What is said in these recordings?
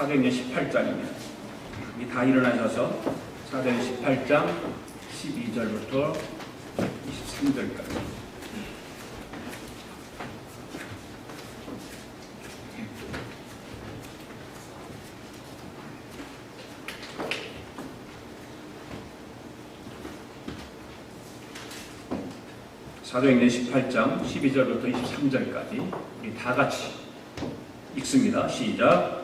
사도행전 18장입니다. 다 일어나셔서 사도행전 18장 12절부터 23절까지. 사도행전 18장 12절부터 23절까지 우리 다 같이 읽습니다. 시작.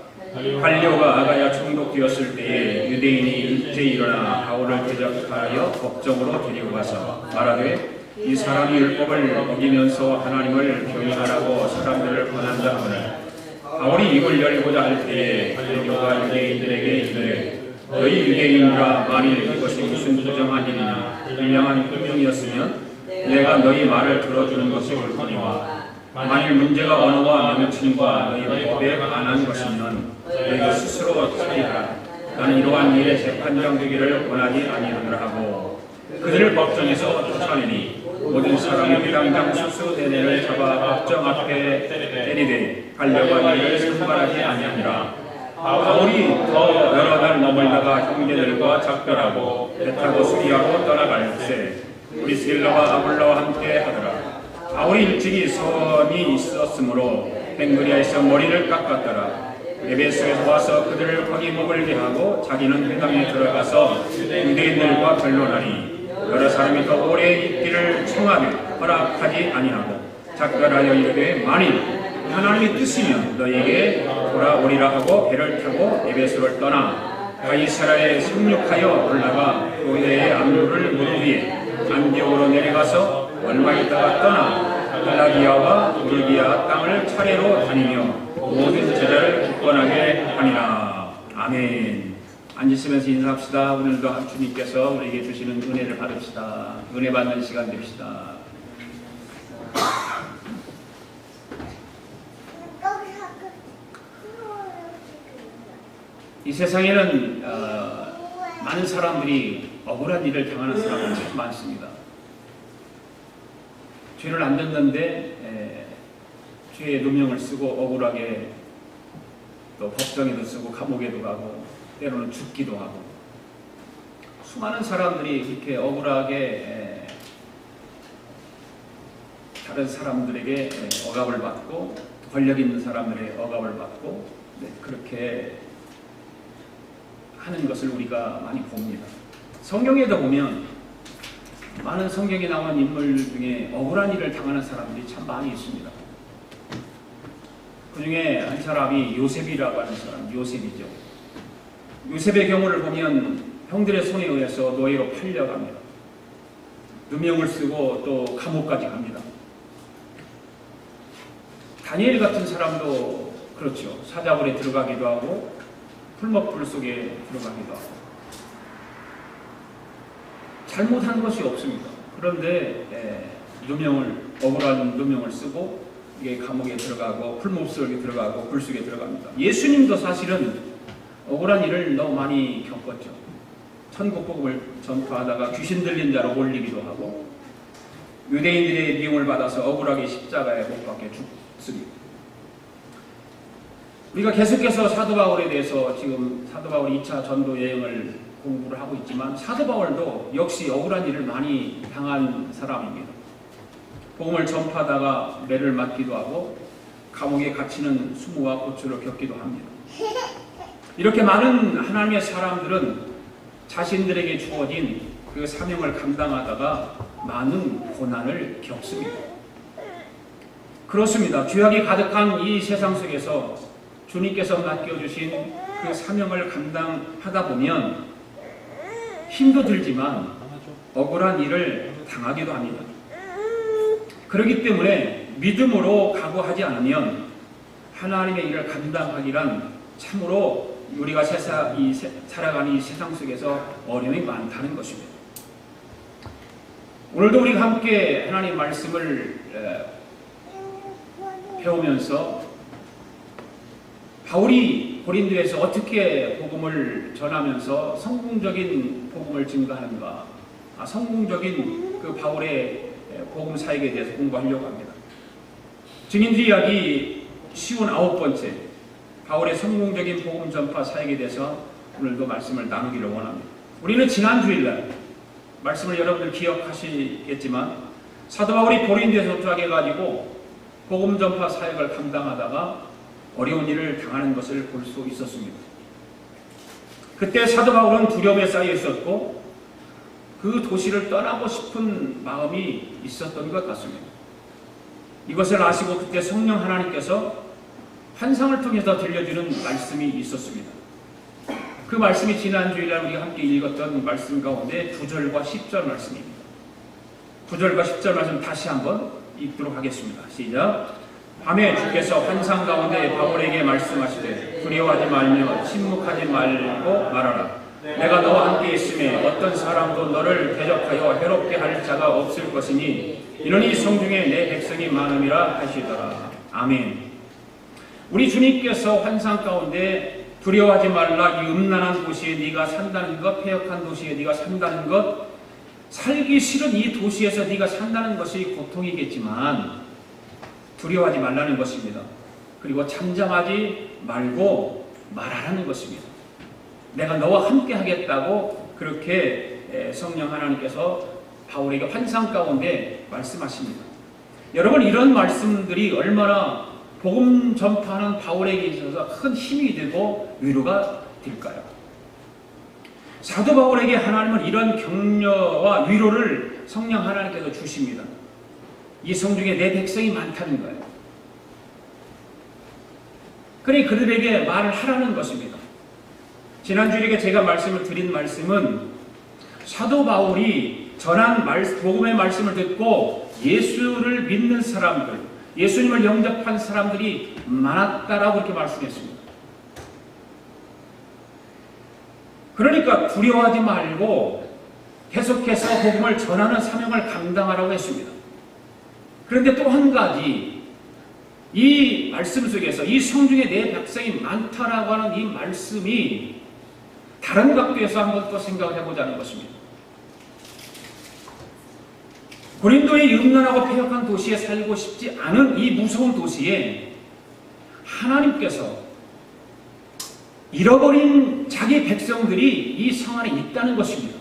갈리오가 아가야 총독되었을 때에 유대인이 일제 일어나 바울을 대적하여 법정으로 데리고 가서 말하되 이 사람이 율법을 어기면서 하나님을 경외하라고 사람들을 권한다 하거늘 바울이 입을 열고자 할 때에 갈리오가 유대인들에게 이르되 너희 유대인이라 만일 이것이 무슨 부정한 일이나 불량한 금융이었으면 내가 너희 말을 들어주는 것이 옳거니와 만일 문제가 언어와 명칭과 너희 법에 관한 것이면 너희가 스스로 처리하라. 나는 이러한 일에 재판장되기를 원하지 아니하노라 하고 그들을 법정에서 쫓아내니 모든 사람이 당장 수수대대를 잡아 법정 앞에 때리되 갈려가 이를 상관하지 아니하니라. 바울이 더 여러 날 머물다가 형제들과 작별하고 배 타고 수리하고 떠나갈새 브리스길라와 아굴라와 함께 하더라. 바울이 일찍이 선이 있었으므로 벵그리아에서 머리를 깎았더라. 에베소에서 와서 그들을 거기 머물게 하고 자기는 회당에 들어가서 유대인들과 변론하니 여러 사람이 더 오래 있기를 청하되 허락하지 아니하고 작별하여 이르되 만일 하나님의 뜻이면 너희에게 돌아오리라 하고 배를 타고 에베소를 떠나 가이사라에 상륙하여 올라가 교회의 안부를 물은 후에 안디옥으로 내려가서 얼마 있다가 떠나 갈라디아와 부르기아 땅을 차례로 다니며 모든 제자를 굳건하게 하니라. 아멘. 앉으시면서 인사합시다. 오늘도 주님께서 우리에게 주시는 은혜를 받읍시다. 은혜 받는 시간 됩시다. 이 세상에는 많은 사람들이 억울한 일을 당하는 사람들이 참 많습니다. 죄를 안 졌는데 죄의 누명을 쓰고 억울하게 또 법정에도 쓰고 감옥에도 가고 때로는 죽기도 하고 수많은 사람들이 이렇게 억울하게 다른 사람들에게 억압을 받고 권력 있는 사람들의 억압을 받고 그렇게 하는 것을 우리가 많이 봅니다. 성경에도 보면 많은 성경에 나오는 인물 중에 억울한 일을 당하는 사람들이 참 많이 있습니다. 그 중에 한 사람이 요셉이라고 하는 사람, 요셉이죠. 요셉의 경우를 보면 형들의 손에 의해서 노예로 팔려갑니다. 누명을 쓰고 또 감옥까지 갑니다. 다니엘 같은 사람도 그렇죠. 사자굴에 들어가기도 하고 풀먹불 속에 들어가기도 하고 잘못한 것이 없습니다. 그런데 억울한 누명을 쓰고 이게 감옥에 들어가고 풀목 속에 들어가고 불 속에 들어갑니다. 예수님도 사실은 억울한 일을 너무 많이 겪었죠. 천국 복음을 전파하다가 귀신 들린 자로 몰리기도 하고 유대인들의 미움을 받아서 억울하게 십자가에 못 박혀 죽습니다. 우리가 계속해서 사도 바울에 대해서 지금 사도 바울 2차 전도 여행을 공부를 하고 있지만 사도 바울도 역시 억울한 일을 많이 당한 사람입니다. 복음을 전파하다가 매를 맞기도 하고 감옥에 갇히는 수모와 고초를 겪기도 합니다. 이렇게 많은 하나님의 사람들은 자신들에게 주어진 그 사명을 감당하다가 많은 고난을 겪습니다. 그렇습니다. 죄악이 가득한 이 세상 속에서 주님께서 맡겨주신 그 사명을 감당하다 보면 힘도 들지만 억울한 일을 당하기도 합니다. 그렇기 때문에 믿음으로 각오하지 않으면 하나님의 일을 감당하기란 참으로 우리가 살아가는 이 세상 속에서 어려움이 많다는 것입니다. 오늘도 우리가 함께 하나님 말씀을 배우면서 바울이 고린도에서 어떻게 복음을 전하면서 성공적인 복음을 증거하는가, 성공적인 그 바울의 복음 사역에 대해서 공부하려고 합니다. 증인들 이야기 59번째 바울의 성공적인 복음 전파 사역에 대해서 오늘도 말씀을 나누기를 원합니다. 우리는 지난 주일날 말씀을 여러분들 기억하시겠지만 사도 바울이 고린도에 도착해 가지고 복음 전파 사역을 감당하다가 어려운 일을 당하는 것을 볼 수 있었습니다. 그때 사도 바울은 두려움에 쌓여 있었고 그 도시를 떠나고 싶은 마음이 있었던 것 같습니다. 이것을 아시고 그때 성령 하나님께서 환상을 통해서 들려주는 말씀이 있었습니다. 그 말씀이 지난 주일날 우리가 함께 읽었던 말씀 가운데 9절과 10절 말씀입니다. 9절과 10절 말씀 다시 한번 읽도록 하겠습니다. 시작. 밤에 주께서 환상 가운데 바울에게 말씀하시되 두려워하지 말며 침묵하지 말고 말하라. 내가 너와 함께 있음에 어떤 사람도 너를 대적하여 해롭게 할 자가 없을 것이니 이러니 성중에 내 백성이 많음이라 하시더라. 아멘. 우리 주님께서 환상 가운데 두려워하지 말라. 이 음란한 도시에 네가 산다는 것, 폐역한 도시에 네가 산다는 것, 살기 싫은 이 도시에서 네가 산다는 것이 고통이겠지만 두려워하지 말라는 것입니다. 그리고 잠잠하지 말고 말하라는 것입니다. 내가 너와 함께 하겠다고 그렇게 성령 하나님께서 바울에게 환상 가운데 말씀하십니다. 여러분, 이런 말씀들이 얼마나 복음 전파하는 바울에게 있어서 큰 힘이 되고 위로가 될까요? 사도 바울에게 하나님은 이런 격려와 위로를 성령 하나님께서 주십니다. 이 성중에 내 백성이 많다는 거예요. 그러니 그들에게 말을 하라는 것입니다. 지난주에 제가 말씀을 드린 말씀은 사도 바울이 전한 복음의 말씀을 듣고 예수를 믿는 사람들, 예수님을 영접한 사람들이 많았다라고 이렇게 말씀했습니다. 그러니까 두려워하지 말고 계속해서 복음을 전하는 사명을 감당하라고 했습니다. 그런데 또 한 가지, 이 말씀 속에서 이 성중에 내 백성이 많다라고 하는 이 말씀이 다른 각도에서 한번 또 생각을 해보자는 것입니다. 고린도의 음란하고 폐역한 도시에 살고 싶지 않은 이 무서운 도시에 하나님께서 잃어버린 자기 백성들이 이 성 안에 있다는 것입니다.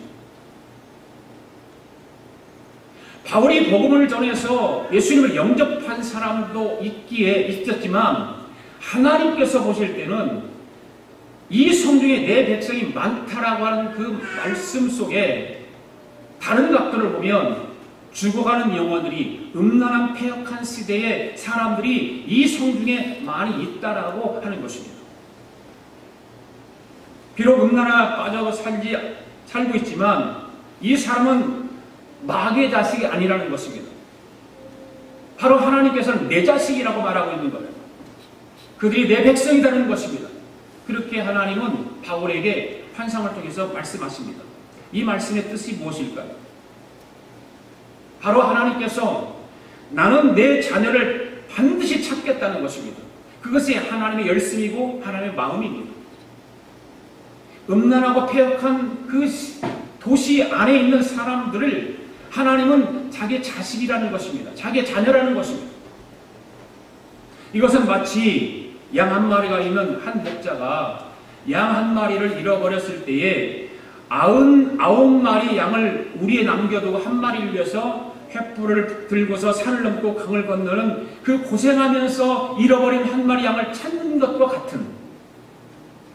바울이 복음을 전해서 예수님을 영접한 사람도 있었지만 하나님께서 보실 때는 이 성중에 내 백성이 많다라고 하는 그 말씀 속에 다른 각도를 보면 죽어가는 영혼들이, 음란한 폐역한 시대의 사람들이 이 성중에 많이 있다라고 하는 것입니다. 비록 음란에 빠져 살고 있지만 이 사람은 마귀의 자식이 아니라는 것입니다. 바로 하나님께서는 내 자식이라고 말하고 있는 거예요. 그들이 내 백성이라는 것입니다. 그렇게 하나님은 바울에게 환상을 통해서 말씀하십니다. 이 말씀의 뜻이 무엇일까요? 바로 하나님께서 나는 내 자녀를 반드시 찾겠다는 것입니다. 그것이 하나님의 열심이고 하나님의 마음입니다. 음란하고 폐역한 그 도시 안에 있는 사람들을 하나님은 자기의 자식이라는 것입니다. 자기의 자녀라는 것입니다. 이것은 마치 양 한 마리가 있는 한 목자가 양 한 마리를 잃어버렸을 때에 99마리 양을 우리에 남겨두고 한 마리를 위해서 횃불을 들고서 산을 넘고 강을 건너는 그 고생하면서 잃어버린 한 마리 양을 찾는 것과 같은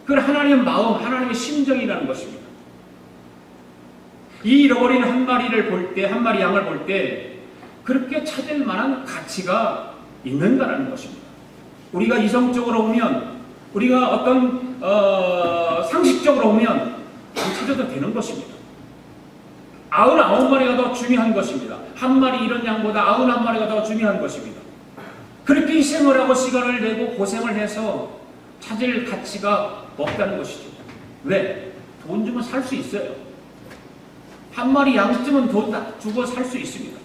그 하나님의 마음, 하나님의 심정이라는 것입니다. 이 잃어버린 한 마리를 볼 때, 한 마리 양을 볼 때 그렇게 찾을 만한 가치가 있는가라는 것입니다. 우리가 이성적으로 보면, 우리가 어떤 상식적으로 보면 안 찾아도 되는 것입니다. 99마리가 더 중요한 것입니다. 한 마리 이런 양보다 99마리가 더 중요한 것입니다. 그렇게 희생을 하고 시간을 내고 고생을 해서 찾을 가치가 없다는 것이죠. 왜? 돈 주면 살 수 있어요. 한 마리 양쯤은 돈 주고 살 수 있습니다.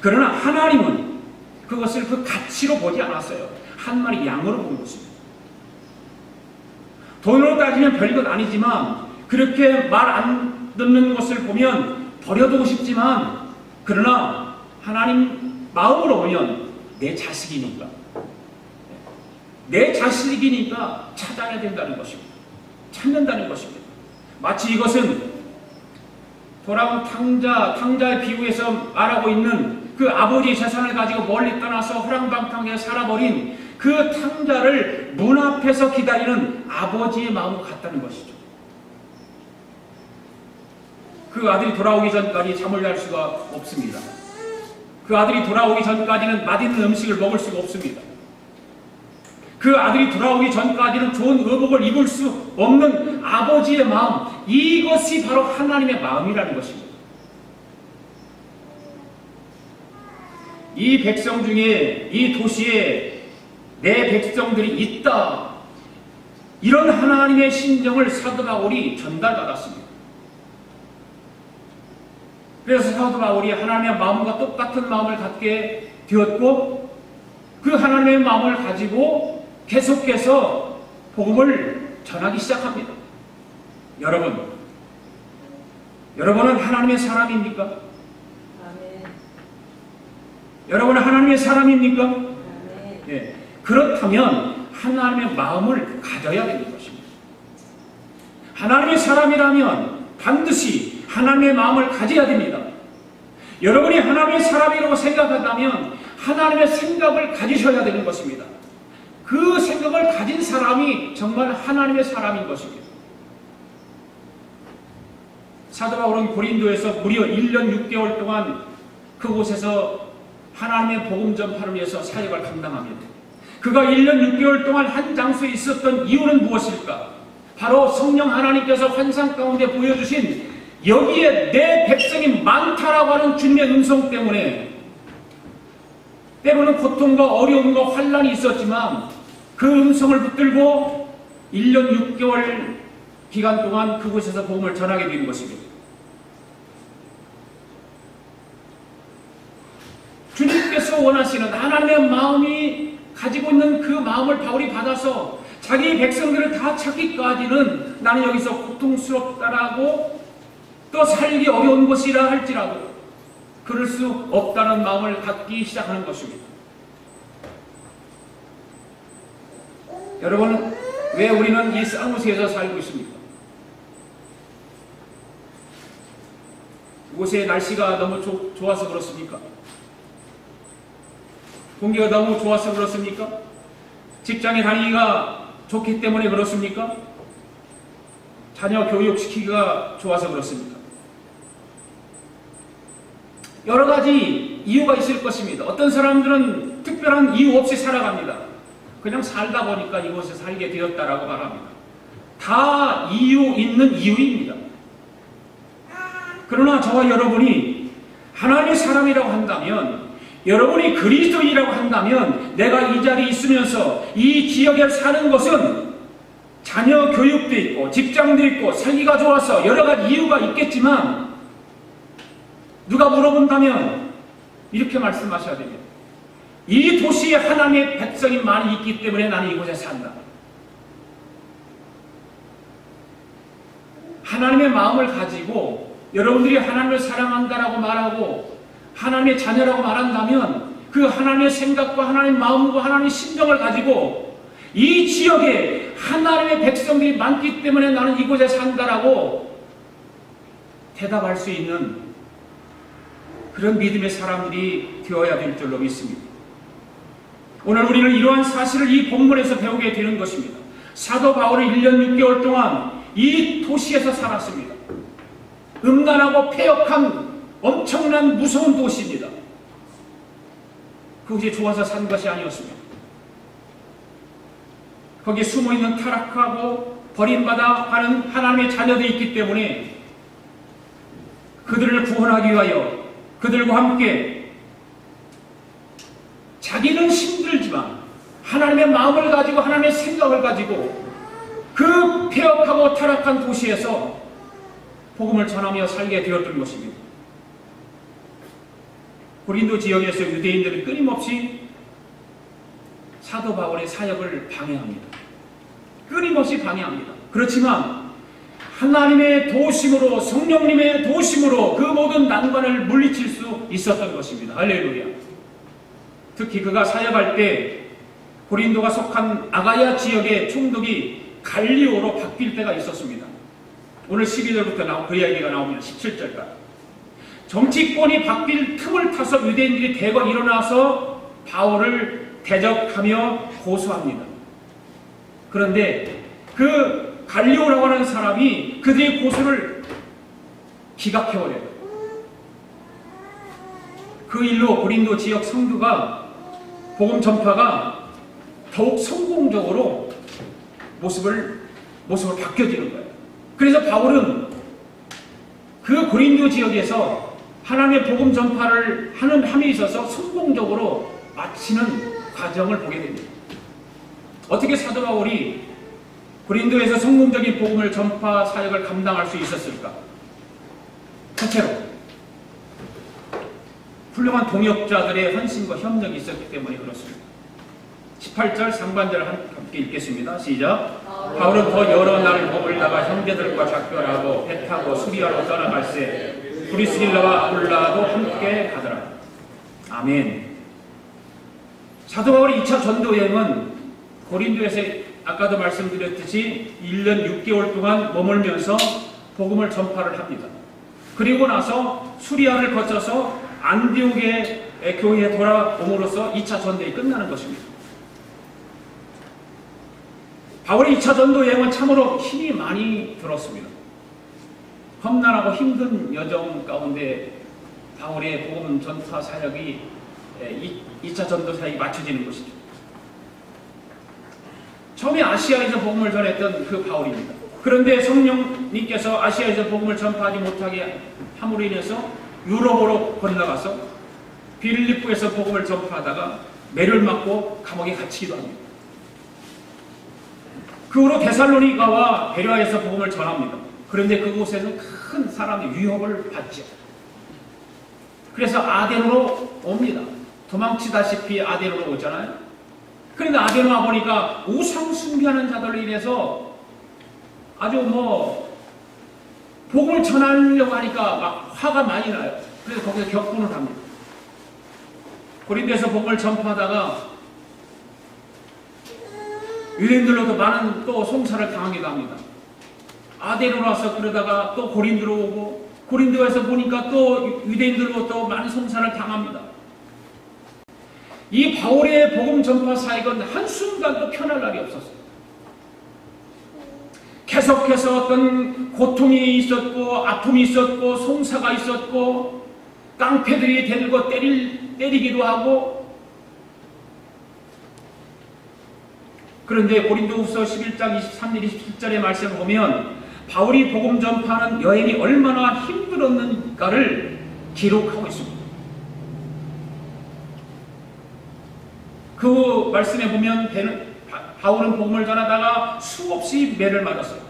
그러나 하나님은 그것을 그 가치로 보지 않았어요. 한 마리 양으로 본 것입니다. 돈으로 따지면 별것 아니지만 그렇게 말 안 듣는 것을 보면 버려두고 싶지만, 그러나 하나님 마음으로 보면 내 자식이니까 내 자식이니까 찾아야 된다는 것입니다. 찾는다는 것입니다. 마치 이것은 돌아온 탕자의 비유에서 말하고 있는 그 아버지의 재산을 가지고 멀리 떠나서 허랑방탕하게 살아버린 그 탕자를 문 앞에서 기다리는 아버지의 마음과 같다는 것이죠. 그 아들이 돌아오기 전까지 잠을 잘 수가 없습니다. 그 아들이 돌아오기 전까지는 맛있는 음식을 먹을 수가 없습니다. 그 아들이 돌아오기 전까지는 좋은 의복을 입을 수 없는 아버지의 마음, 이것이 바로 하나님의 마음이라는 것입니다. 이 백성 중에, 이 도시에 내 백성들이 있다, 이런 하나님의 심정을 사도 바울이 전달받았습니다. 그래서 사도 바울이 하나님의 마음과 똑같은 마음을 갖게 되었고, 그 하나님의 마음을 가지고 계속해서 복음을 전하기 시작합니다. 여러분은 하나님의 사람입니까? 아멘. 여러분은 하나님의 사람입니까? 아멘. 예. 그렇다면 하나님의 마음을 가져야 되는 것입니다. 하나님의 사람이라면 반드시 하나님의 마음을 가져야 됩니다. 여러분이 하나님의 사람이라고 생각한다면 하나님의 생각을 가지셔야 되는 것입니다. 그 생각을 가진 사람이 정말 하나님의 사람인 것입니다. 사도 바울은 고린도에서 무려 1년 6개월 동안 그곳에서 하나님의 복음 전파를 위해서 사역을 감당합니다. 그가 1년 6개월 동안 한 장소에 있었던 이유는 무엇일까? 바로 성령 하나님께서 환상 가운데 보여주신 여기에 내 백성이 많다라고 하는 주님의 음성 때문에, 때로는 고통과 어려움과 환난이 있었지만 그 음성을 붙들고 1년 6개월 기간 동안 그곳에서 복음을 전하게 된 것입니다. 주님께서 원하시는 하나님의 마음이 가지고 있는 그 마음을 바울이 받아서 자기 백성들을 다 찾기까지는 나는 여기서 고통스럽다라고 또 살기 어려운 것이라 할지라도 그럴 수 없다는 마음을 갖기 시작하는 것입니다. 여러분, 왜 우리는 이 사무소에서 살고 있습니까? 이곳의 날씨가 너무 좋아서 그렇습니까? 공기가 너무 좋아서 그렇습니까? 직장에 다니기가 좋기 때문에 그렇습니까? 자녀 교육시키기가 좋아서 그렇습니까? 여러 가지 이유가 있을 것입니다. 어떤 사람들은 특별한 이유 없이 살아갑니다. 그냥 살다 보니까 이곳에 살게 되었다라고 말합니다. 다 이유 있는 이유입니다. 그러나 저와 여러분이 하나님의 사람이라고 한다면, 여러분이 그리스도인이라고 한다면, 내가 이 자리에 있으면서 이 지역에 사는 것은 자녀 교육도 있고 직장도 있고 살기가 좋아서 여러 가지 이유가 있겠지만, 누가 물어본다면 이렇게 말씀하셔야 됩니다. 이 도시에 하나님의 백성이 많이 있기 때문에 나는 이곳에 산다. 하나님의 마음을 가지고 여러분들이 하나님을 사랑한다라고 말하고 하나님의 자녀라고 말한다면, 그 하나님의 생각과 하나님의 마음과 하나님의 심정을 가지고 이 지역에 하나님의 백성들이 많기 때문에 나는 이곳에 산다라고 대답할 수 있는 그런 믿음의 사람들이 되어야 될 줄로 믿습니다. 오늘 우리는 이러한 사실을 이 본문에서 배우게 되는 것입니다. 사도 바울은 1년 6개월 동안 이 도시에서 살았습니다. 음란하고 폐역한 엄청난 무서운 도시입니다. 그곳이 좋아서 산 것이 아니었습니다. 거기에 숨어있는 타락하고 버림받아 하는 하나님의 자녀들이 있기 때문에 그들을 구원하기 위하여 그들과 함께 자기는 힘들지만 하나님의 마음을 가지고 하나님의 생각을 가지고 그 폐역하고 타락한 도시에서 복음을 전하며 살게 되었던 것입니다. 고린도 지역에서 유대인들은 끊임없이 사도 바울의 사역을 방해합니다. 끊임없이 방해합니다. 그렇지만 하나님의 도우심으로, 성령님의 도우심으로 그 모든 난관을 물리칠 수 있었던 것입니다. 할렐루야. 특히 그가 사역할 때 고린도가 속한 아가야 지역의 총독이 갈리오로 바뀔 때가 있었습니다. 오늘 12절부터 그 이야기가 나옵니다. 17절까지. 정치권이 바뀔 틈을 타서 유대인들이 대거 일어나서 바울을 대적하며 고소합니다. 그런데 그 갈리오라고 하는 사람이 그들의 고소를 기각해버려요. 그 일로 고린도 지역 성도가 복음 전파가 더욱 성공적으로 모습을 바뀌어지는 거예요. 그래서 바울은 그 고린도 지역에서 하나님의 복음 전파를 함에 있어서 성공적으로 마치는 과정을 보게 됩니다. 어떻게 사도 바울이 고린도에서 성공적인 복음을 전파 사역을 감당할 수 있었을까? 첫째로 훌륭한 동역자들의 헌신과 협력이 있었기 때문에 그렇습니다. 18절 상반절을 함께 읽겠습니다. 시작. 바울은 더 여러 날 머물다가 형제들과 작별하고 배 타고 수리아로 떠나갈새 브리스길라와 아굴라도 함께 가더라. 아멘. 사도 바울의 2차 전도 여행은 고린도에서 아까도 말씀드렸듯이 1년 6개월 동안 머물면서 복음을 전파를 합니다. 그리고 나서 수리아를 거쳐서 안디옥의 교회에 돌아옴으로써 2차 전도가 끝나는 것입니다. 바울의 2차 전도 여행은 참으로 힘이 많이 들었습니다. 험난하고 힘든 여정 가운데 바울의 복음 전파 사역이 2차 전도 사역이 맞춰지는 것이죠. 처음에 아시아에서 복음을 전했던 그 바울입니다. 그런데 성령님께서 아시아에서 복음을 전파하지 못하게 함으로 인해서 유럽으로 건너가서 빌립보에서 복음을 전파하다가 매를 맞고 감옥에 갇히기도 합니다. 그 후로 데살로니가와 베레아에서 복음을 전합니다. 그런데 그곳에는 큰 사람의 위협을 받죠. 그래서 아덴으로 옵니다. 도망치다시피 아덴으로 오잖아요. 그런데 아덴 와보니까 우상 숭배하는 자들로 인해서 아주 복음을 전하려고 하니까 막 화가 많이 나요. 그래서 거기서 격분을 합니다. 고린도에서 복음을 전파하다가 유대인들로도 많은 또 송사를 당하기도 합니다. 아덴으로 와서 그러다가 또 고린도로 오고 고린도에서 보니까 또 유대인들로 또 많은 송사를 당합니다. 이 바울의 복음 전파 사역은 한순간도 편할 날이 없었어요. 계속해서 어떤 고통이 있었고 아픔이 있었고 송사가 있었고 깡패들이 대들고 때리기도 하고. 그런데 고린도후서 11장 23절 27절의 말씀을 보면 바울이 복음 전파하는 여행이 얼마나 힘들었는가를 기록하고 있습니다. 그 말씀에 보면 바울은 복음을 전하다가 수없이 매를 맞았어요.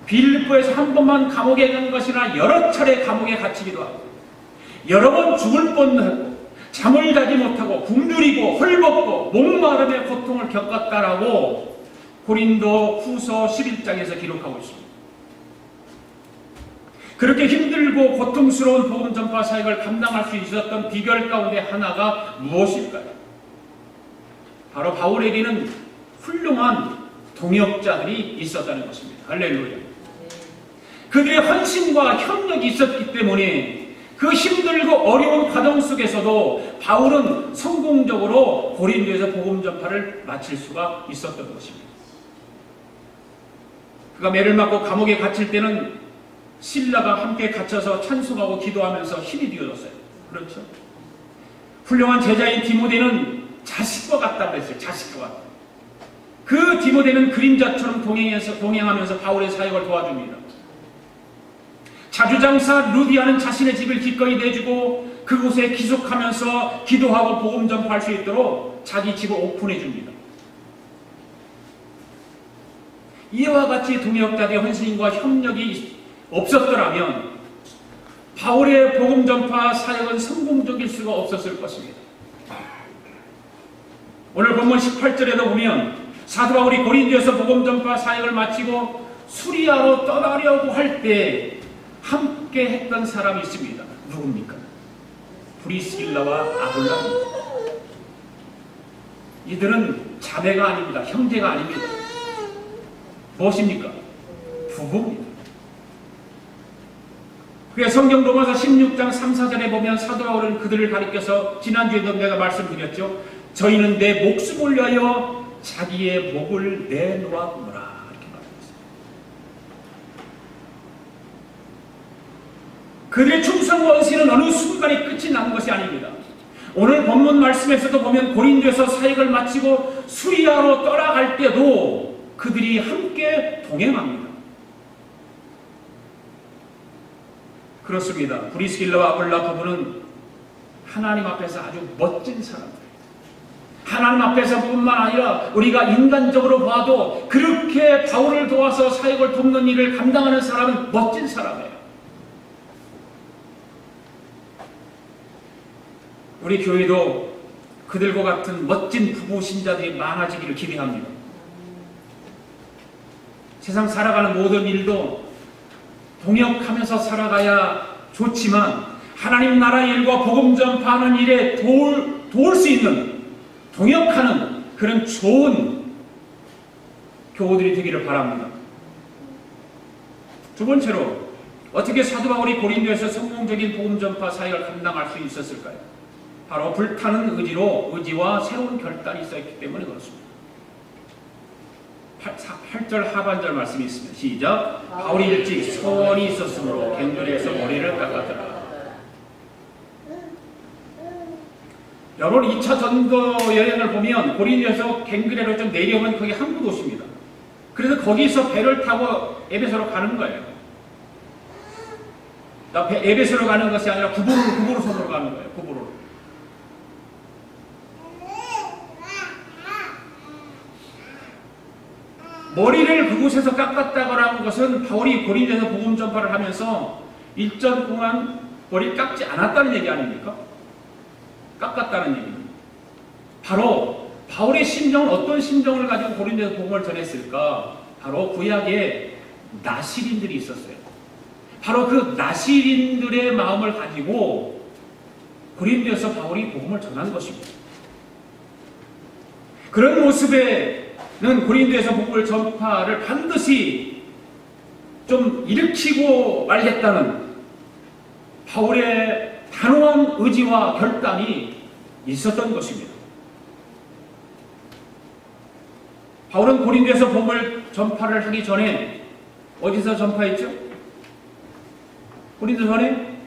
빌립보에서 한 번만 감옥에 간 것이나 여러 차례 감옥에 갇히기도 하고 여러 번 죽을 뻔하고 잠을 자지 못하고 굶주리고 헐벗고 목마름의 고통을 겪었다라고 고린도 후서 11장에서 기록하고 있습니다. 그렇게 힘들고 고통스러운 복음 전파 사역을 감당할 수 있었던 비결 가운데 하나가 무엇일까요? 바로 바울에게는 훌륭한 동역자들이 있었다는 것입니다. 할렐루야. 그들의 헌신과 협력이 있었기 때문에 그 힘들고 어려운 과정 속에서도 바울은 성공적으로 고린도에서 복음 전파를 마칠 수가 있었던 것입니다. 그가 매를 맞고 감옥에 갇힐 때는 실라가 함께 갇혀서 찬송하고 기도하면서 힘이 되어졌어요. 그렇죠? 훌륭한 제자인 디모데는 자식과 같다고 했어요. 자식과 같다. 그 디모데는 그림자처럼 동행하면서 바울의 사역을 도와줍니다. 자주장사 루디아는 자신의 집을 기꺼이 내주고 그곳에 기속하면서 기도하고 복음 전파할 수 있도록 자기 집을 오픈해 줍니다. 이와 같이 동역자들의 헌신과 협력이 없었더라면 바울의 복음 전파 사역은 성공적일 수가 없었을 것입니다. 오늘 본문 18절에도 보면 사도 바울이 고린도에서 복음 전파 사역을 마치고 수리아로 떠나려고 할 때 함께 했던 사람이 있습니다. 누굽니까? 브리스길라와 아굴라입니다. 이들은 자매가 아닙니다. 형제가 아닙니다. 무엇입니까? 부부입니다. 그래서 성경 로마서 16장 3, 4절에 보면 사도 바울은 그들을 가리켜서 지난주에도 내가 말씀드렸죠. 저희는 내 목숨을 위하여 자기의 목을 내놓았노라 이렇게 말했습니다. 그들의 충성 원시는 어느 순간에 끝이 난 것이 아닙니다. 오늘 본문 말씀에서도 보면 고린도에서 사역을 마치고 수리아로 떠나갈 때도 그들이 함께 동행합니다. 그렇습니다. 브리스길라와 아굴라 부부는 하나님 앞에서 아주 멋진 사람들. 하나님 앞에서뿐만 아니라 우리가 인간적으로 봐도 그렇게 바울을 도와서 사역을 돕는 일을 감당하는 사람은 멋진 사람이에요. 우리 교회도 그들과 같은 멋진 부부 신자들이 많아지기를 기대합니다. 세상 살아가는 모든 일도 동역하면서 살아가야 좋지만 하나님 나라의 일과 복음 전파하는 일에 도울 수 있는 동역하는 그런 좋은 교우들이 되기를 바랍니다. 두 번째로 어떻게 사도 바울이 고린도에서 성공적인 복음 전파 사역을 감당할 수 있었을까요? 바로 불타는 의지와 새로운 결단이 있었기 때문에 그렇습니다. 8절 하반절 말씀이 있습니다. 시작. 바울이 일찍 소원이 있었으므로 갱도리에서 머리를 깎았더라. 여러분 2차 전도 여행을 보면 고린도에서 갱그레로 좀 내려오면 거기 항구 도시입니다. 그래서 거기서 배를 타고 에베소로 가는 거예요. 에베소로 가는 것이 아니라 구부로선으로 가는 거예요. 구부로. 머리를 그곳에서 깎았다고 하는 것은 바울이 고린도에서 복음 전파를 하면서 일전 동안 머리를 깎지 않았다는 얘기 아닙니까? 깎았다는 얘기입니다. 바로 바울의 심정은 어떤 심정을 가지고 고린도에서 복음을 전했을까? 바로 구약에 나실인들이 있었어요. 바로 그 나실인들의 마음을 가지고 고린도에서 바울이 복음을 전한 것입니다. 그런 모습에는 고린도에서 복음을 전파를 반드시 좀 일으키고 말겠다는 바울의 단호한 의지와 결단이 있었던 것입니다. 바울은 고린도에서 복음을 전파를 하기 전에 어디서 전파했죠? 고린도 전에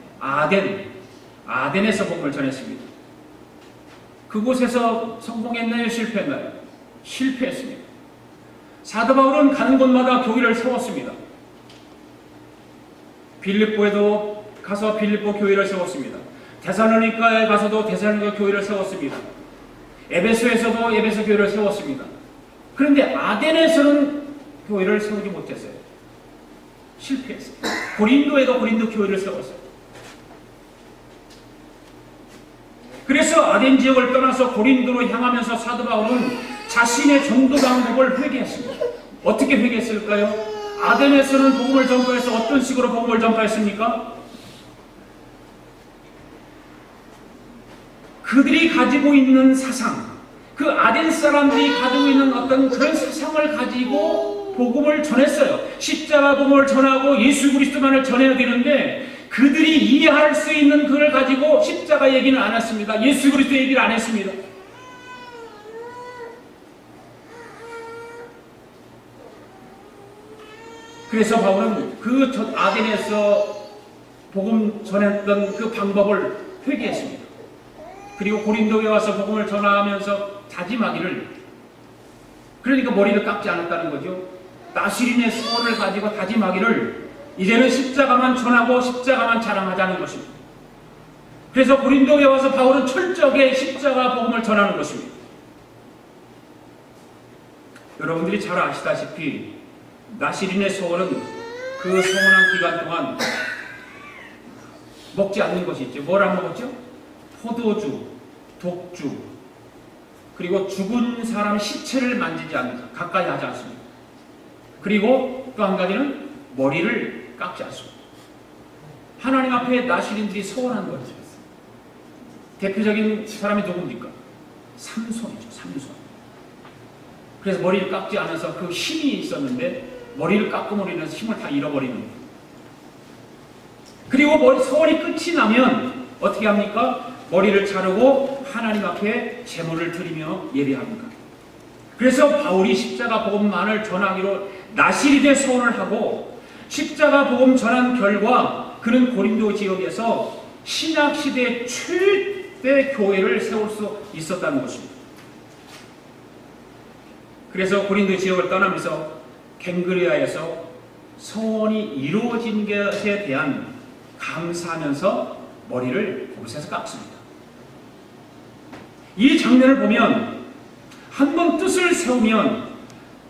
아덴에서 복음을 전했습니다. 그곳에서 성공했나요? 실패했나요? 실패했습니다. 사도 바울은 가는 곳마다 교회를 세웠습니다. 빌립보에도 가서 빌립보 교회를 세웠습니다. 데살로니가에 가서도 데살로니가 교회를 세웠습니다. 에베소에서도 에베소 교회를 세웠습니다. 그런데 아덴에서는 교회를 세우지 못했어요. 실패했어요. 고린도에도 고린도 교회를 세웠어요. 그래서 아덴 지역을 떠나서 고린도로 향하면서 사도 바울은 자신의 전도 방법을 회개했습니다. 어떻게 회개했을까요? 아덴에서는 복음을 전파해서 어떤 식으로 복음을 전파했습니까? 그들이 가지고 있는 사상, 그 아덴 사람들이 가지고 있는 어떤 그런 사상을 가지고 복음을 전했어요. 십자가 복음을 전하고 예수 그리스도만을 전해야 되는데 그들이 이해할 수 있는 그걸 가지고 십자가 얘기는 안 했습니다. 예수 그리스도 얘기를 안 했습니다. 그래서 바울은 그 아덴에서 복음 전했던 그 방법을 회개했습니다. 그리고 고린도에 와서 복음을 전하면서 다짐하기를, 그러니까 머리를 깎지 않았다는 거죠. 나실인의 소원을 가지고 다짐하기를 이제는 십자가만 전하고 십자가만 자랑하자는 것입니다. 그래서 고린도에 와서 바울은 철저하게 십자가 복음을 전하는 것입니다. 여러분들이 잘 아시다시피 나실인의 소원은 그 소원한 기간 동안 먹지 않는 것이 있죠. 뭘 안 먹었죠? 포도주, 독주, 그리고 죽은 사람 시체를 만지지 않는, 가까이 하지 않습니다. 그리고 또 한 가지는 머리를 깎지 않습니다. 하나님 앞에 나실인들이 소원한 거죠. 대표적인 사람이 누굽니까? 삼손이죠. 삼손. 그래서 머리를 깎지 않아서 그 힘이 있었는데 머리를 깎음으로 인해서 힘을 다 잃어버리는 거예요. 그리고 소원이 끝이 나면 어떻게 합니까? 머리를 자르고 하나님 앞에 제물을 드리며 예배합니다. 그래서 바울이 십자가 복음만을 전하기로 나실이되 소원을 하고 십자가 복음 전한 결과 그는 고린도 지역에서 신약시대 최대 교회를 세울 수 있었다는 것입니다. 그래서 고린도 지역을 떠나면서 갱그리아에서 소원이 이루어진 것에 대한 감사하면서 머리를 그곳에서 깎습니다. 이 장면을 보면 한번 뜻을 세우면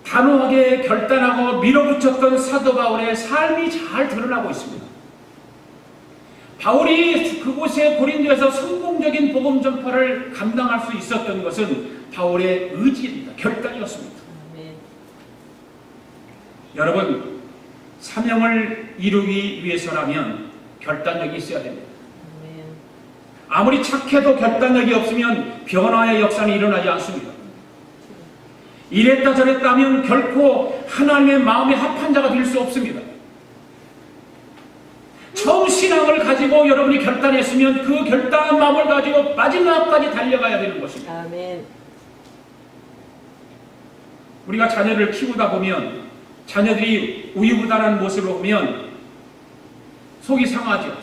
단호하게 결단하고 밀어붙였던 사도 바울의 삶이 잘 드러나고 있습니다. 바울이 그곳에 고린도에서 성공적인 복음 전파를 감당할 수 있었던 것은 바울의 의지입니다. 결단이었습니다. 여러분, 사명을 이루기 위해서라면 결단력이 있어야 됩니다. 아무리 착해도 결단력이 없으면 변화의 역사는 일어나지 않습니다. 이랬다 저랬다 하면 결코 하나님의 마음에 합한 자가 될 수 없습니다. 처음 신앙을 가지고 여러분이 결단했으면 그 결단한 마음을 가지고 마지막까지 달려가야 되는 것입니다. 아멘. 우리가 자녀를 키우다 보면 자녀들이 우유부단한 모습을 보면 속이 상하죠.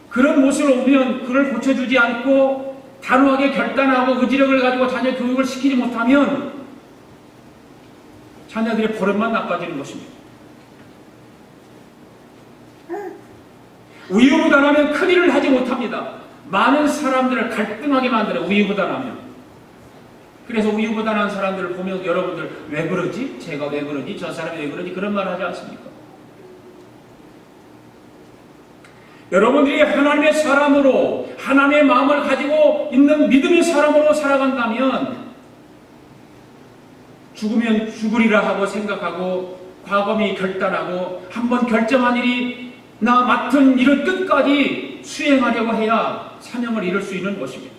그런 모습을 보면 그를 고쳐주지 않고 단호하게 결단하고 의지력을 가지고 자녀 교육을 시키지 못하면 자녀들의 버릇만 나빠지는 것입니다. 우유부단하면 큰일을 하지 못합니다. 많은 사람들을 갈등하게 만들어요. 우유부단하면. 그래서 우유부단한 사람들을 보면 여러분들 왜 그러지? 제가 왜 그러지? 저 사람이 왜 그러지? 그런 말 하지 않습니까? 여러분들이 하나님의 사람으로 하나님의 마음을 가지고 있는 믿음의 사람으로 살아간다면 죽으면 죽으리라 하고 생각하고 과감히 결단하고 한번 결정한 일이 나 맡은 일을 끝까지 수행하려고 해야 사명을 이룰 수 있는 것입니다.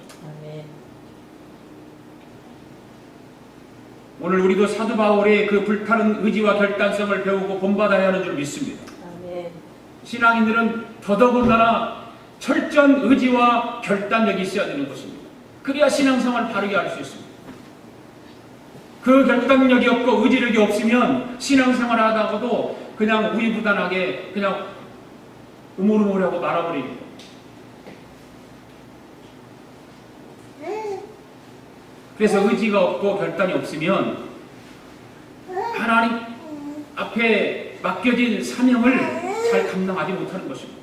오늘 우리도 사도 바울의 그 불타는 의지와 결단성을 배우고 본받아야 하는 줄 믿습니다. 신앙인들은 더더군다나 철저한 의지와 결단력이 있어야 되는 것입니다. 그래야 신앙생활을 바르게 할 수 있습니다. 그 결단력이 없고 의지력이 없으면 신앙생활을 하다가도 그냥 우유부단하게 그냥 우물우물하고 말아버리는 거예요. 그래서 의지가 없고 결단이 없으면 하나님 앞에 맡겨진 사명을 잘 감당하지 못하는 것입니다.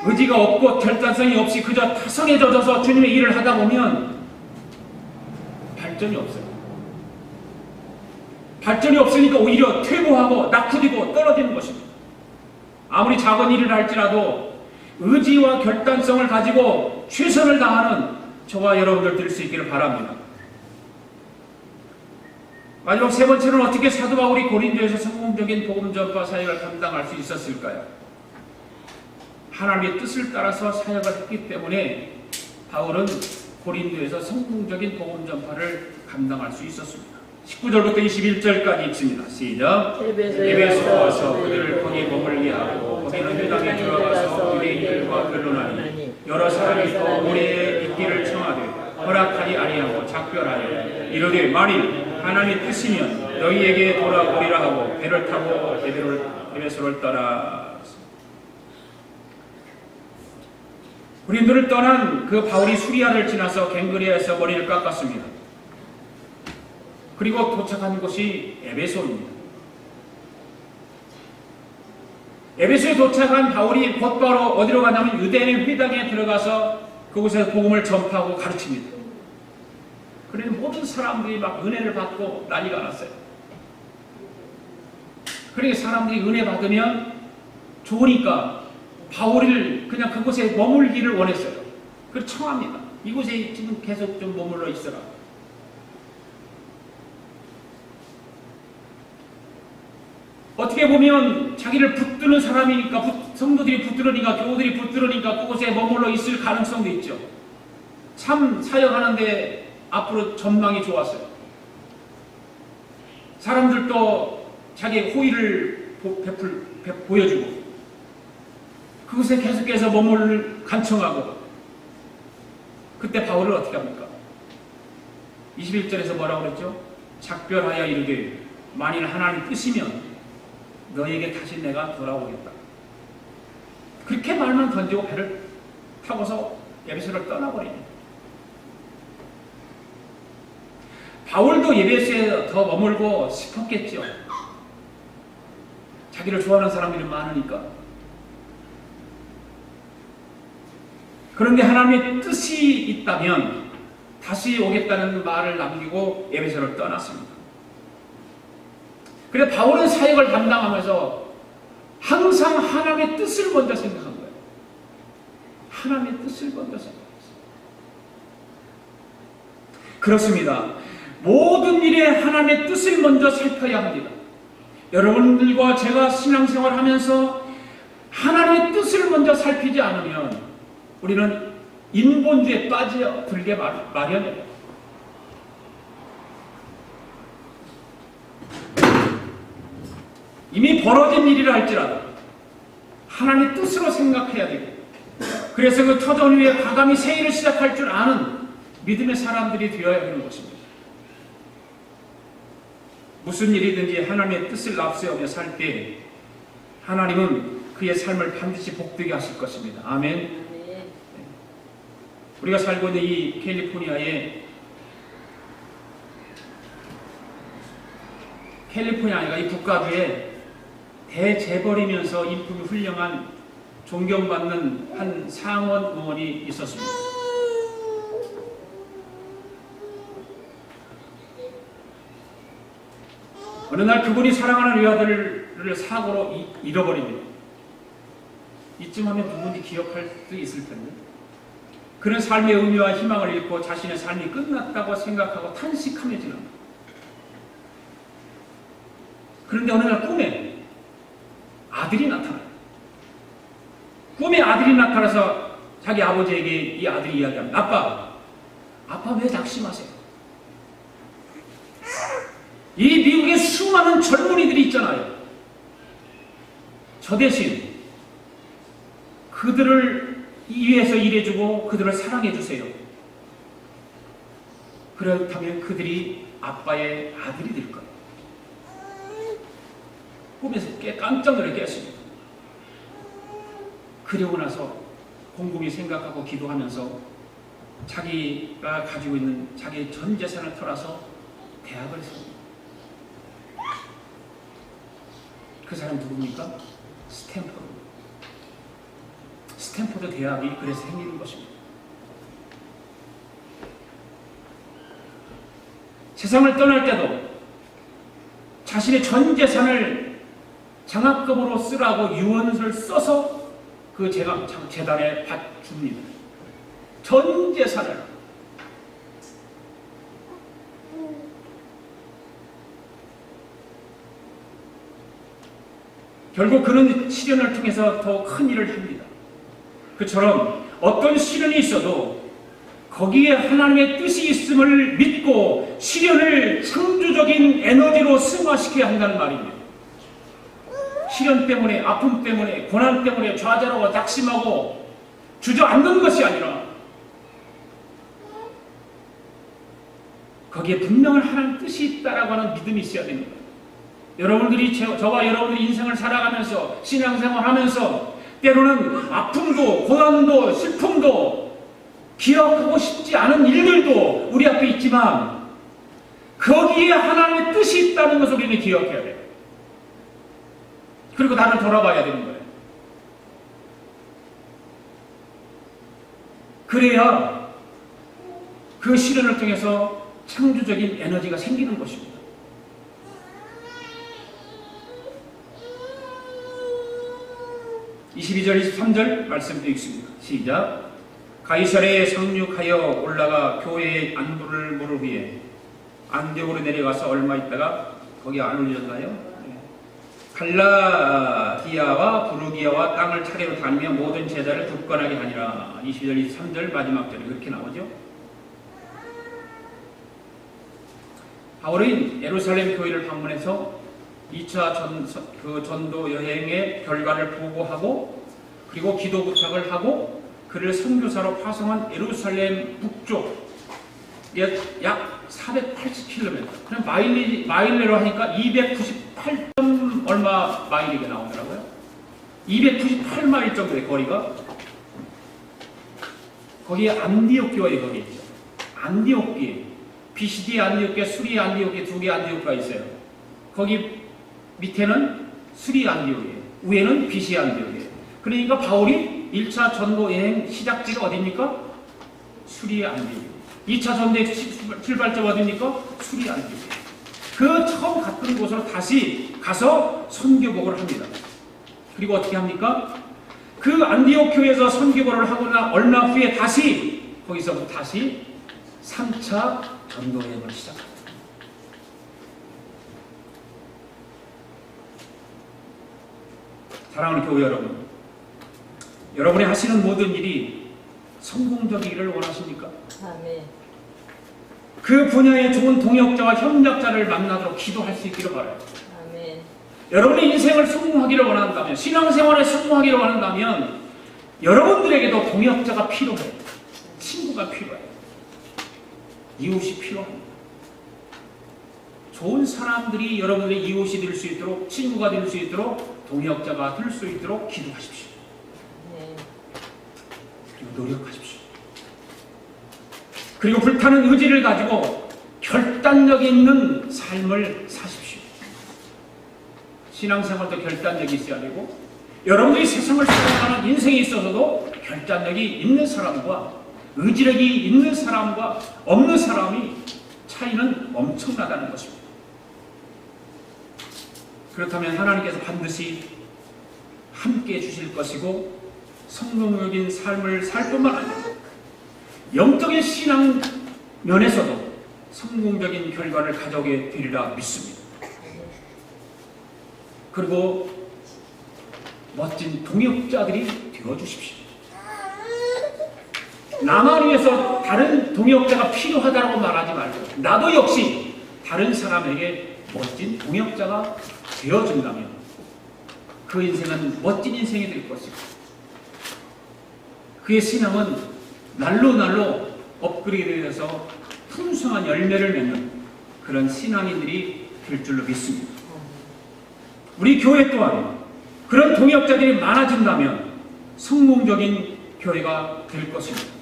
의지가 없고 결단성이 없이 그저 타성에 젖어서 주님의 일을 하다 보면 발전이 없어요. 발전이 없으니까 오히려 퇴보하고 낙후되고 떨어지는 것입니다. 아무리 작은 일을 할지라도 의지와 결단성을 가지고 최선을 다하는 저와 여러분들 될 수 있기를 바랍니다. 마지막 세 번째는 어떻게 사도 바울이 고린도에서 성공적인 복음 전파 사역을 감당할 수 있었을까요? 하나님의 뜻을 따라서 사역을 했기 때문에 바울은 고린도에서 성공적인 복음 전파를 감당할 수 있었습니다. 19절부터 21절까지 읽습니다. 시작. 에베소 와서 그들을 거기 머물게 하고 거기는 회당에 들어가서 유대인들과 변론하니 여러 사람이 더 오래 있기를 청하되 허락하지 아니하고 작별하여 이르되 만일 하나님의 뜻이면 너희에게 돌아오리라 하고 배를 타고 에베소를 떠나. 고린도를 떠난 그 바울이 수리아를 지나서 갱그리아에서 머리를 깎았습니다. 그리고 도착한 곳이 에베소입니다. 에베소에 도착한 바울이 곧바로 어디로 가냐면 유대인 회당에 들어가서 그곳에서 복음을 전파하고 가르칩니다. 그러니 모든 사람들이 막 은혜를 받고 난리가 났어요. 그러니까 사람들이 은혜 받으면 좋으니까 바울을 그냥 그곳에 머물기를 원했어요. 그래서 청합니다. 이곳에 지금 계속 좀 머물러 있어라. 어떻게 보면 자기를 붙드는 사람이니까 성도들이 붙들으니까 교우들이 붙들으니까 그곳에 머물러 있을 가능성도 있죠. 참 사역하는데 앞으로 전망이 좋았어요. 사람들도 자기의 호의를 보여주고 그곳에 계속해서 머물을 간청하고. 그때 바울을 어떻게 합니까? 21절에서 뭐라고 그랬죠? 작별하여 이르되 만일 하나님 뜻이면 너에게 다시 내가 돌아오겠다. 그렇게 말만 던지고 배를 타고서 에베소를 떠나버립니다. 바울도 에베소에 더 머물고 싶었겠죠. 자기를 좋아하는 사람들이 많으니까. 그런데 하나님의 뜻이 있다면 다시 오겠다는 말을 남기고 에베소를 떠났습니다. 그래서 바울은 사역을 감당하면서 항상 하나님의 뜻을 먼저 생각한 거예요. 하나님의 뜻을 먼저 생각했어요. 그렇습니다. 모든 일에 하나님의 뜻을 먼저 살펴야 합니다. 여러분들과 제가 신앙생활을 하면서 하나님의 뜻을 먼저 살피지 않으면 우리는 인본주의에 빠져들게 마련이에요. 이미 벌어진 일이라 할지라도 하나님의 뜻으로 생각해야 되고, 그래서 그 터전 위에 과감히 새 일을 시작할 줄 아는 믿음의 사람들이 되어야 하는 것입니다. 무슨 일이든지 하나님의 뜻을 앞세우며 살 때 하나님은 그의 삶을 반드시 복되게 하실 것입니다. 아멘. 우리가 살고 있는 이 캘리포니아가 이 북가주에 대재벌이면서 인품이 훌륭한 존경받는 한 상원 의원이 있었습니다. 어느 날 그분이 사랑하는 외아들을 사고로 잃어버립니다. 이쯤 하면 누군지 기억할 수 있을 텐데, 그런 삶의 의미와 희망을 잃고 자신의 삶이 끝났다고 생각하고 탄식하며 지납니다. 그런데 어느 날 꿈에 아들이 나타나요. 꿈에 아들이 나타나서 자기 아버지에게 이 아들이 이야기합니다. 아빠 왜 낙심하세요? 이 미국의 수많은 젊은이들이 있잖아요. 저 대신 그들을 위해서 일해주고 그들을 사랑해주세요. 그렇다면 그들이 아빠의 아들이 될 거예요. 꿈에서 깜짝 놀라 깼습니다. 그리고 나서 곰곰이 생각하고 기도하면서 자기가 가지고 있는 자기의 전 재산을 털어서 대학을 했습니다. 그 사람 누굽니까? 스탠포드 대학이 그래서 생기는 것입니다. 세상을 떠날 때도 자신의 전 재산을 장학금으로 쓰라고 유언서를 써서 그 재단에 줍니다. 전 재산을. 결국 그런 시련을 통해서 더 큰 일을 합니다. 그처럼 어떤 시련이 있어도 거기에 하나님의 뜻이 있음을 믿고 시련을 창조적인 에너지로 승화시켜야 한다는 말입니다. 시련 때문에, 아픔 때문에, 고난 때문에 좌절하고 낙심하고 주저앉는 것이 아니라 거기에 분명한 하나님의 뜻이 있다라고 하는 믿음이 있어야 됩니다. 여러분들이 저와 여러분들이 인생을 살아가면서 신앙생활하면서 때로는 아픔도 고난도 슬픔도 기억하고 싶지 않은 일들도 우리 앞에 있지만 거기에 하나님의 뜻이 있다는 것을 우리는 기억해야 돼요. 그리고 나를 돌아봐야 되는 거예요. 그래야 그 시련을 통해서 창조적인 에너지가 생기는 것입니다. 22절, 23절 말씀도 있습니다. 시작. 가이사랴에 상륙하여 올라가 교회의 안부를 물을 후에 안디옥으로 내려가서 얼마 있다가 거기 안 올렸나요? 갈라디아와 부르기아와 땅을 차례로 다니며 모든 제자를 굳건하게 하니라. 22절, 23절 마지막 절이 그렇게 나오죠. 바울은 예루살렘 교회를 방문해서 2차 전도 여행의 결과를 보고하고 그리고 기도 부탁을 하고 그를 선교사로 파송한 예루살렘 북쪽에 약 480km, 그럼 마일로 하니까 298 얼마 마일이게 나오더라고요. 298마일 정도의 거리가. 거기에 안디옥 교회 거기 있죠. 안디옥 교회, BCD 안디옥 교회, 수리 안디옥 교회 두 개 안디옥가 있어요. 거기 밑에는 수리 안디옥이에요. 위에는 BC 안디옥이에요. 그러니까 바울이 1차 전도 여행 시작지가 어디입니까? 수리 안디옥. 2차 전도의 출발점 어디입니까? 수리 안디옥. 그 처음 갔던 곳으로 다시 가서 선교복을 합니다. 그리고 어떻게 합니까? 그 안디옥 교회에서 선교복을 하거나 얼마 후에 다시 거기서부터 다시 3차 전도 여행을 시작합니다. 사랑하는 교회 여러분, 여러분이 하시는 모든 일이 성공적이기를 원하십니까? 아멘. 그 분야에 좋은 동역자와 협력자를 만나도록 기도할 수 있기를 바라요. 아멘. 여러분의 인생을 성공하기를 원한다면, 신앙생활에 성공하기를 원한다면 여러분들에게도 동역자가 필요해요. 친구가 필요해요. 이웃이 필요합니다. 좋은 사람들이 여러분들의 이웃이 될 수 있도록, 친구가 될 수 있도록, 동역자가 될 수 있도록 기도하십시오. 네. 그리고 노력하십시오. 그리고 불타는 의지를 가지고 결단력 있는 삶을 사십시오. 신앙생활도 결단력이 있어야 되고, 여러분들이 세상을 살아가는 인생에 있어서도 결단력이 있는 사람과 의지력이 있는 사람과 없는 사람이 차이는 엄청나다는 것입니다. 그렇다면 하나님께서 반드시 함께 해주실 것이고 성공적인 삶을 살 뿐만 아니라 영적인 신앙 면에서도 성공적인 결과를 가져오게 되리라 믿습니다. 그리고 멋진 동역자들이 되어주십시오. 나만 위해서 다른 동역자가 필요하다고 말하지 말고 나도 역시 다른 사람에게 멋진 동역자가 되어준다면 그 인생은 멋진 인생이 될 것이고 그의 신앙은 날로 업그레이드돼서 풍성한 열매를 맺는 그런 신앙인들이 될 줄로 믿습니다. 우리 교회 또한 그런 동역자들이 많아진다면 성공적인 교회가 될 것입니다.